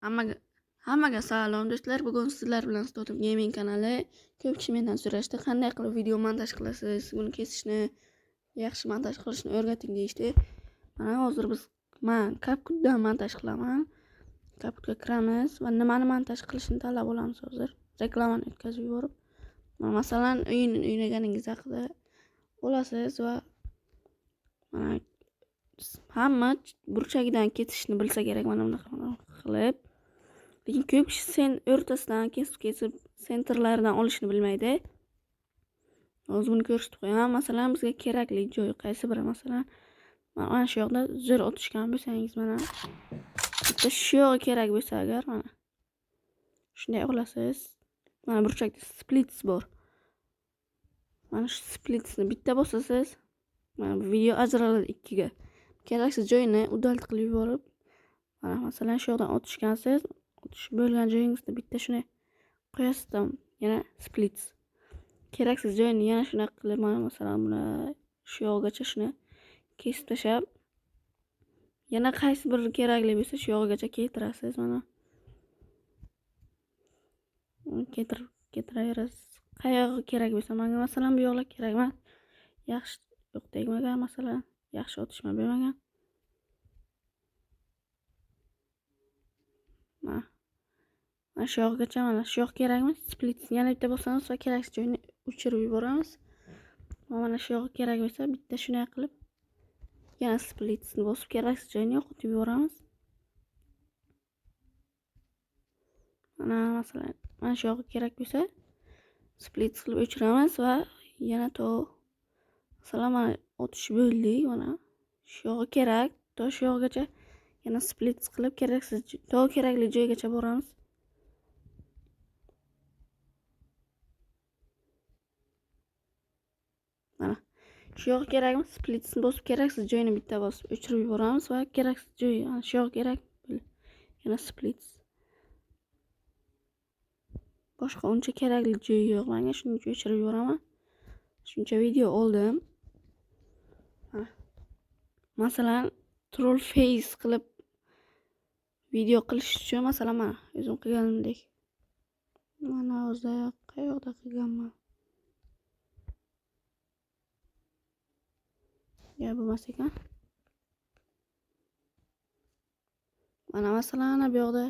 Hammaga hammaga salom do'stlar. Bugun sizlar bilan Stotim Gaming kanali. Ko'p kishi mendan so'rashdi, qanday qilib video montaj qilasiz, buni kesishni, yaxshi montaj qilishni o'rgating deyishdi. Mana hozir men CapCutdan montaj qilaman. CapCutga kiramiz va nimani montaj qilishni tanlab olamiz hozir. Reklamani o'tkazib yuborib. Masalan, o'ynaganingiz haqida olasiz va mana hamma burchagidan ketishni bilsa kerak mana bunaqa qilib. Lekin ko'p kishi sen o'rtasidan kesib sentrlaridan olishni bilmaydi. Hozir buni ko'rsatib qo'yaman. Masalan, bizga kerakli joy qaysi biri? Masalan, mana shu yoqda zo'r otishgan bo'lsangiz, mana bitta shu yo'g'i kerak bo'lsa agar mana shunday olasiz. Mana burchakda splits bor. Mana shu splitsni bitta bosasiz, mana bu video ajraladi ikkiga. Keraksiz joyini udalt qilib yuborib, mana masalan shu yoqdan otishgansiz, otish bo'lgan joyingizda bitta shuni qo'yasiz, yana splits. Keraksiz joyini yana shuna qilib, mana masalan buni shu yoqgacha shuni kesib tashlab, yana qaysi bir kerakli bo'lsa shu yoqgacha keltirasiz. Mana ketiraverasiz. Qayerga kerak bo'lsa, menga masalan bu yoqlar kerak emas. Yaxshi yo'q tegmagan, masalan, yaxshi otishma bo'lmagan. Mana shu yoqgacha, mana shu yoq kerakmi? Splitsni yana bitta bosamiz va keraksiz joyini o'chirib yuboramiz. Mana shu yoq kerak bo'lsa, bitta shunday qilib yana splitsni bosib keraksiz joyini yo'qotib yuboramiz. Mana masalan, mana shu yoq kerak bo'lsa, splits qilib o'chiramiz va yana masalan mana otish bo'ldik, mana shu yoqi kerak, shu yoqgacha yana splits qilib keraksiz kerakli joygacha boramiz. Mana shu yoq kerakmi? Splitsni bosib keraksiz joyini bitta bosib o'chirib yuboramiz va keraksiz joy, mana shu yoq kerak, yana splits. Boshqa uncha kerakli joyi yo'q, menga shuning uchun o'chirib yuboraman. Shuncha video oldim. Masalan, troll face qilib video qilish uchun masalan mana o'zim qilganimdek. Mana hozir qayoqda qilganman? Ya bo'lmas ekan. Mana masalan bu yoqda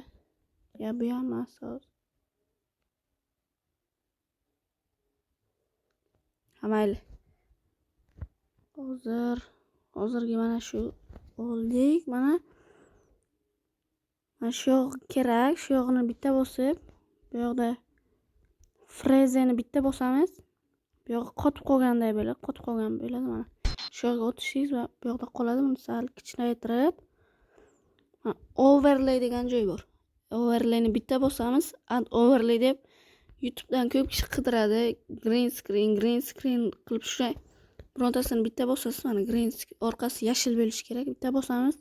ya bu ham emas hozir. Mayli. Hozirgi mana shu oldik. Mana shu yoq kerak, shu yoqni bitta bosib, bu yoqda frezeni bitta bosamiz. Bu yoq qotib qolganday bo'ladi, mana. Shu yoqqa o'tishingiz va bu yoqda qoladi. Buni sal kichiklaytirib, overlay degan joy bor. Overlayni bitta bosamiz. Add overlay deb YouTube'dan ko'p kishi qidiradi. Green screen qilib shunday birontasini bitta bosasiz, mana green orqasi yashil bo'lishi kerak. Bitta bosamiz.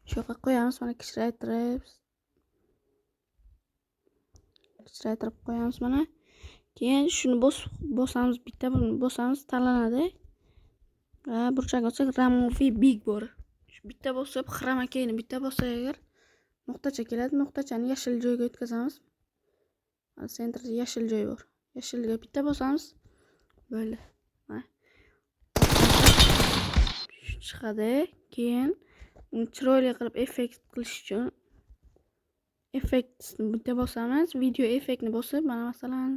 Shu yoqqa qo'yamiz, mana kichiklaytirib qo'yamiz mana. Keyin shuni bosamiz, bitta bosamiz, tanlanadi. Va burchak olsak remove big bor. Shu bitta bosib, chroma keyni bitta bossak agar nuqtacha keladi. Nuqtachani yashil joyga o'tkazamiz. Centerda yashil joy bor. Yashilga bitta bosamiz. Bo'ldi. Mana. Chiqadi. Keyin uni chiroyli qilib effekt qilish uchun effektni bitta bosamiz. Video effektni bosib, mana masalan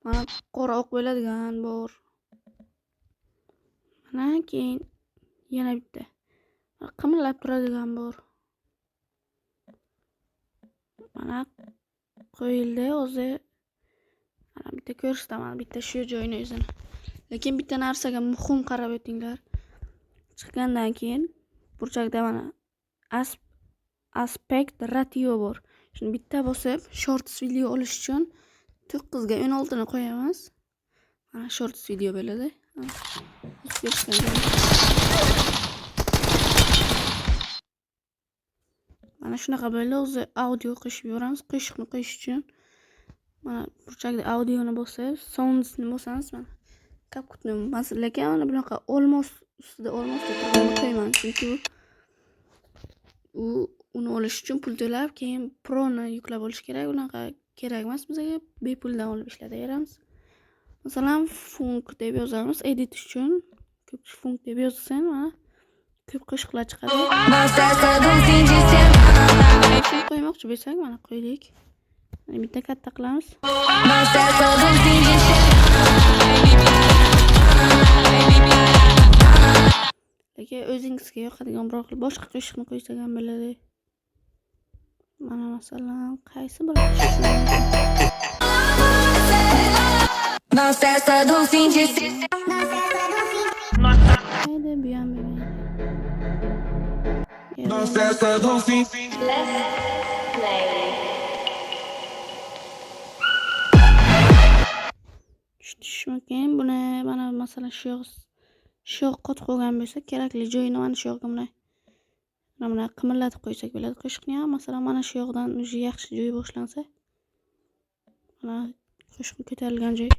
mana qora o'q bo'ladigan bor. Mana keyin yana bitta qimillab turadigan bor. Mana qo'yildi. Hozir mana bitta ko'rsataman, bitta shu joyini o'zini. Lekin bitta narsaga muhim qarab o'tinglar. Chiqqandan keyin burchakda mana aspect ratio bor. Shuni bitta bosib, shorts video olish uchun 9 ga 16 ni qo'yamiz. Mana shorts video bo'ladi. Mana shunaqa bo'ldi. O'zi audio qo'shib yuboramiz. Qo'shiqni qo'yish uchun mana burchakda audioni bosib, soundsni bosamiz. Mana CapCutni lekin mana bunaqa olmos ustida olmosda turganini qo'yman, chunki u uni olish uchun pul to'lab, keyin Pro'ni yuklab olish kerak. Unaqa kerak emas bizga. Bepuldan olib ishlataveramiz. Masalan, funk deb yozamiz edit uchun. Ko'p funk deb yozsang, mana ko'p qo'shiqlar chiqadi. Qo'ymoqchi bo'lsak, mana qo'ydik. Mana bitta katta qilamiz. Lekin o'zingizga yoqadigan biror xil boshqa qo'shiqni qo'ysak ham bo'ladi. Mana masalan, qaysi bir hayda bu ham tushunishmagan. Buni mana masalan shu yoq qotib qolgan bo'lsa, kerakli joyini mana shu yoqqa mana qimirlatib qo'ysak bo'ladi qo'shiqni ham. Masalan, mana shu yoqdan o'zi yaxshi joy boshlansa, mana qo'shiq ko'tarilgan joy.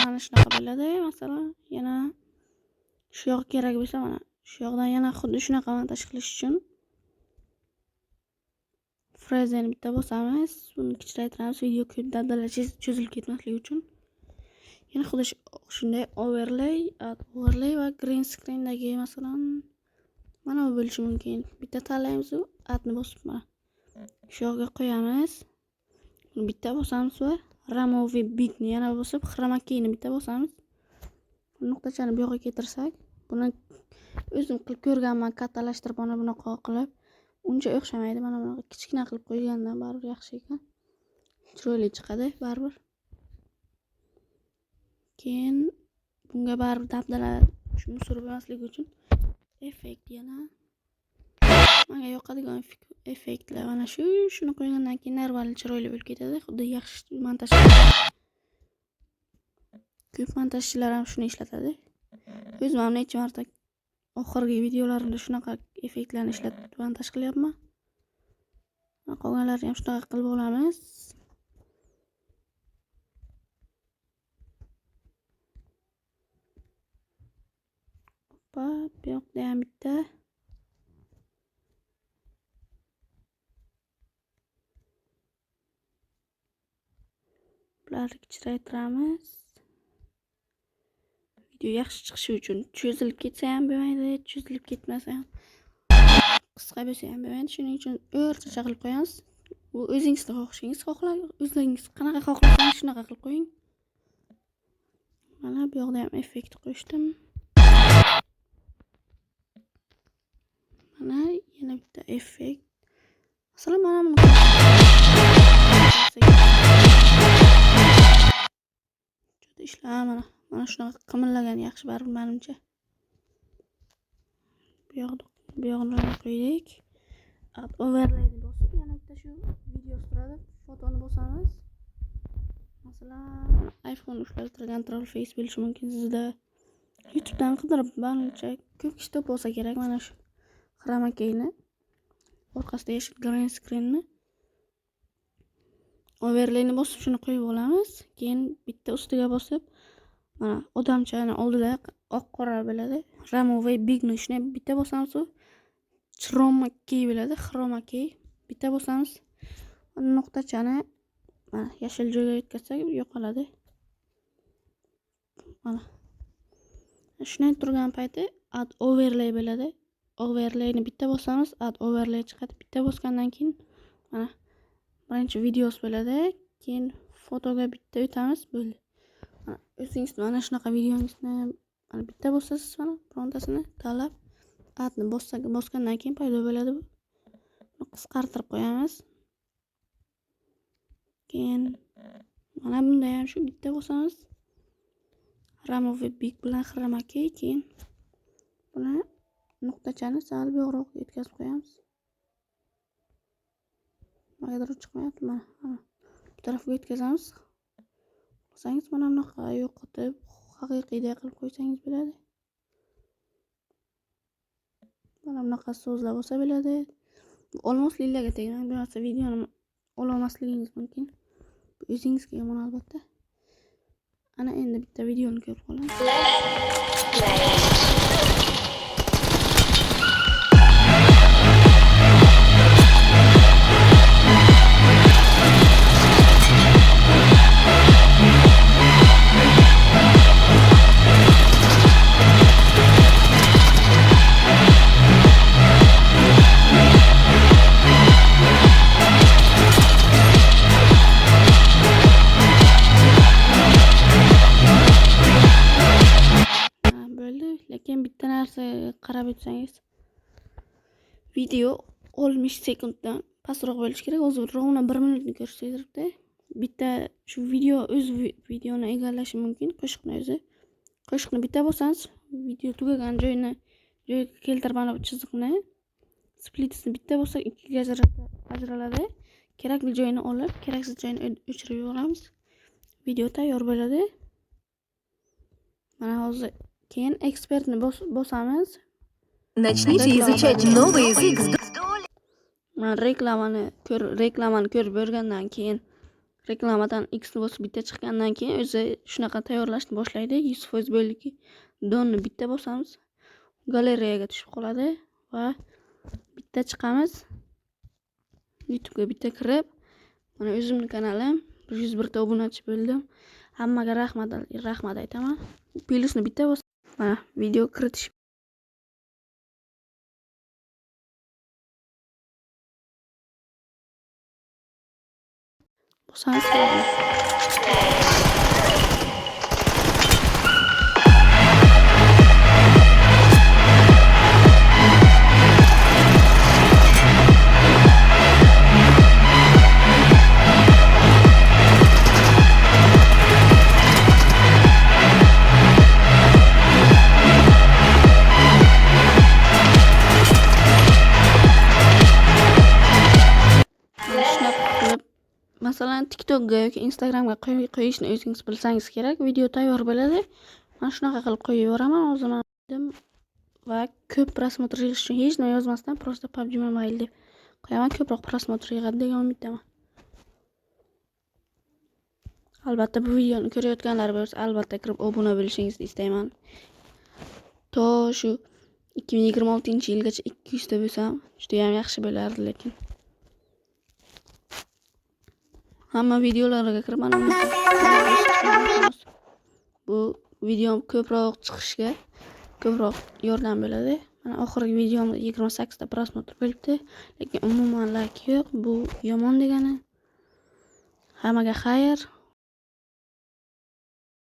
Mana shunaqa bo'ladi. Masalan, yana shu yoq kerak bo'lsa, mana shu yoqdan yana xuddi shunaqa montaj qilish uchun frezani bitta bosamiz, buni kichraytiramiz, video ko'p dabdala cho'zilib ketmasligi uchun. Yana xuddi shunday overlay va green screendagi masalan mana bu bo'lishi mumkin. Bitta tanlaymiz, adni bosib mana shu yoqqa qo'yamiz. Buni bitta bosamiz va remove bigni yana bosib chroma keyni bitta bosamiz. Nuqtachani bu yoqqa keltirsak, buni o'zim qilib ko'rganman, kattalashtirib mana bunaqa qilib. Uncha o'xshamaydi. Mana bunaqa kichkina qilib qo'ygandan baribir yaxshi ekan. Chiroyli chiqadi baribir. Keyin bunga baribir dabdala musor bo'lmasligi uchun effekt yana menga yoqadigan effektlar mana shuni qo'ygandan keyin narvali chiroyli bo'lib ketadi. Xuddi yaxshi montaj. Ko'p montajchilar ham shuni ishlatadi. O'zim ham necha marta oxirgi videolarimda shunaqa effektlarni ishlatib montaj qilyapman. Qolganlarni ham shunaqa qilib olamiz. Bu yoqda ham bitta. Bularni kichraytiramiz. Video yaxshi chiqishi uchun cho'zilib ketsa ham bo'lmaydi, cho'zilib ketmasa ham qisqa bo'lsa ham bo'lmaydi. Shuning uchun o'rtacha qilib qo'yamiz. Bu o'zingizning xohishingiz, o'zingiz qanaqa xohlasangiz shunaqa qilib qo'ying. Mana bu yoqda ham effekt qo'shdim. Mana yana bitta effekt. Masalan, mana buni ishlar mana shunaqa qimirlagan yaxshi baribir menimcha. Bu yoqni qo'ydik. Overlayni bosib, yana bitta shu video turadi. Fotoni bosamiz. Masalan, iPhone ushlab turgan troll face bo'lishi mumkin sizda. YouTubedan qidirib, menimcha ko'p kishi topib olsa kerak mana shu chroma keyni. Orqasida yashil green screenni. Overlayni bosib shuni qo'yib olamiz. Keyin bitta ustiga bosib, mana odamchani oldida oq qora bo'ladi. Remove bigni shuni bitta bosamiz, chroma key bo'ladi, chroma key. Bitta bosamiz. Nuqtachani mana yashil joyga yetkazsak yo'qoladi. Mana. Shunday turgan payti add overlay bo'ladi. Overlayni bitta bosamiz, add overlay chiqadi. Bitta bosgandan keyin mana birinchi videos bo'ladi. Keyin fotoga bitta o'tamiz, bo'ldi. Mana o'zingiz mana shunaqa videongizni mana bitta bosasiz, mana birontasini tanlab addni bosgandan keyin paydo bo'ladi bu. Buni qisqartirib qo'yamiz. Keyin mana bunda ham shu bitta bosamiz. Remove big bilan chroma key, keyin buni nuqtachani sal buyoqroq yetkazib qo'yamiz. Magadir chiqmayapti mana. Bu tarafga yetkazamiz. Qilsangiz mana bunaqa yo'qotib, haqiqiydek qilib qo'ysangiz bo'ladi. Mana bunaqa so'zlab olsa bo'ladi. Olmosliklarga tegmang, bo'lmasa videoni ololmasligingiz mumkin. Bu o'zingizga yomon albatta. ana endi bitta videoni ko'rib qolamiz. Bo'ldi, lekin bitta narsa qarab o'tsangiz, video 60 sekunddan pastroq bo'lishi kerak. Hozir rovna 1 minutni ko'rsatibdi. Bitta shu video o'z videoni egallashi mumkin, qo'shiqni o'zi. Qo'shiqni bitta bo'lsangiz, video tugagan joyiga keltirib mana bu chiziqni, splitsni bitta bo'lsa 2 ga ajraladi. Kerakli joyini olib, keraksiz joyini o'chirib yuboramiz. Video tayyor bo'ladi. Mana hozir keyin ekspertni bosamiz. Начните изучать новый язык с Mana reklamani ko'rib o'rgandan keyin, reklamadan X ni bosib bitta chiqqandan keyin o'zi shunaqa tayyorlashni boshlaydi. 100% bo'ldiki, donni bitta bosamiz, galereyaga tushib qoladi va bitta chiqamiz. YouTube'ga bitta kirib, mana o'zimning kanalim 101 ta obunachi bo'ldim. Hammaga rahmat aytaman. Plusni bitta bos. Mana video kiritish. Bosamiz. Masalan, TikTok'ga yoki Instagram'ga qo'yishni o'zingiz bilsangiz kerak, video tayyor bo'ladi. Mana shunaqa qilib qo'yib yuboraman hozir va ko'p prosmotr yig'ish uchun hech nima yozmasdan просто PUBG Mobile deb qo'yaman, ko'proq prosmotr yig'adi degan umiddaman. Albatta bu videoni ko'rayotganlar bo'lsa, albatta kirib obuna bo'lishingizni istayman. To shu 2026-yilgacha 200 ta bo'lsam, juda ham yaxshi bo'lardi lekin. Hamma videolarga kirib mana bu videom ko'proq chiqishga ko'proq yordam bo'ladi. Mana oxirgi videomda 28 ta prosmotr bo'libdi, lekin umuman like yo'q. Bu yomon degani. Hammaga xayr.